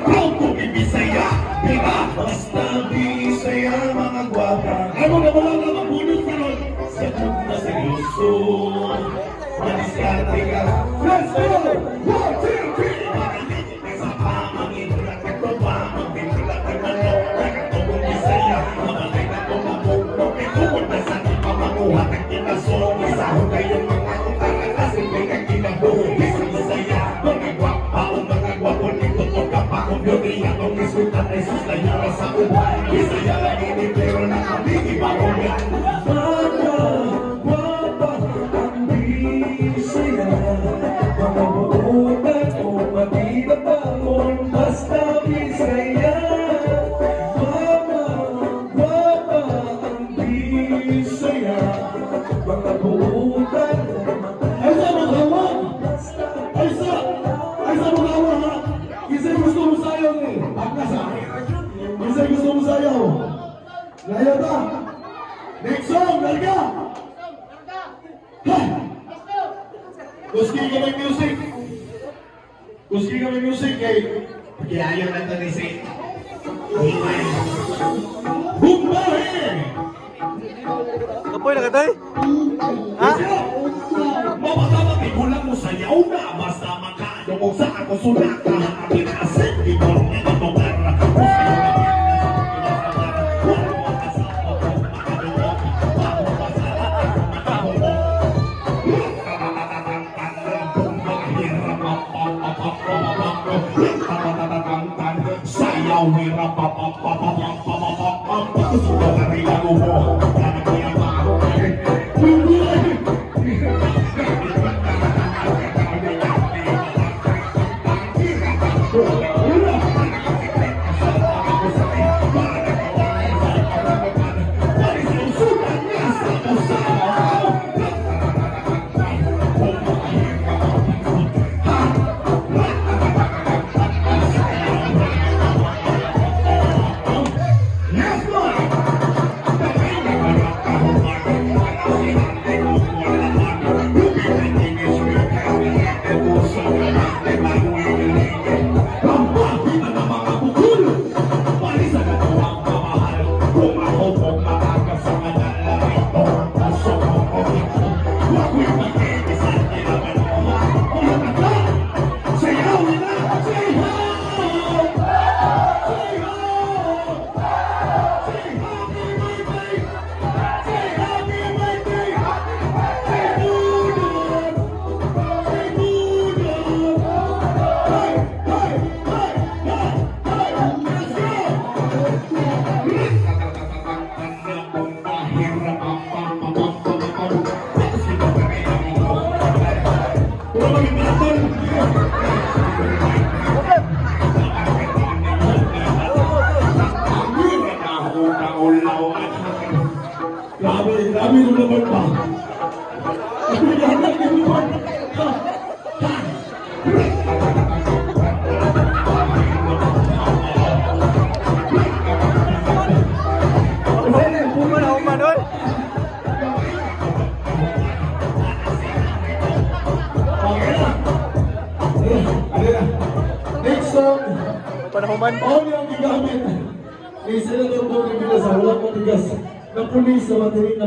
proud to be Bisaya. Diba? Basta Bisaya mga gwapa. Ano na wala na mabunod sa ron? Sagot na seryoso. Madiskarte ka. Let's go! 1, 2, 3! Sa pamangin lang ito ba? Magbintula ka na no. Nakatungong Bisaya. Mamatay na tumabong. Pagkikukot na sa ipamanguha. Nagkinasong isahon kayong mga utara. Kasi may kagkinabuhi. Bisaya. Mga gwapa o mga gwapo. Nitutok ka pa kung beauty. Atong isutan ay suslayara sa uban. Bisaya lang ini pero na kami ibarogan. Ngayon ba? Next song, Larga! Kuski ka may music! Kuski ka may music kay... Pagkiayaw na ito ni si... Bumbahe! Kapoy na katay? Ha? Mabakabak ikulang mo sayaw na. Basta makaano mo sa ako sunaka. Pinasin, ikaw na natugar. Sayaw wira pa pa pa pa pa pa pa pa pa pa suka dari lagu mo kana kaya ba Grabe yung naman pa. Next song, Panahuman. all yung gigamit ni Senator Bong Revilla sa walang matigas na pulis sa matinig na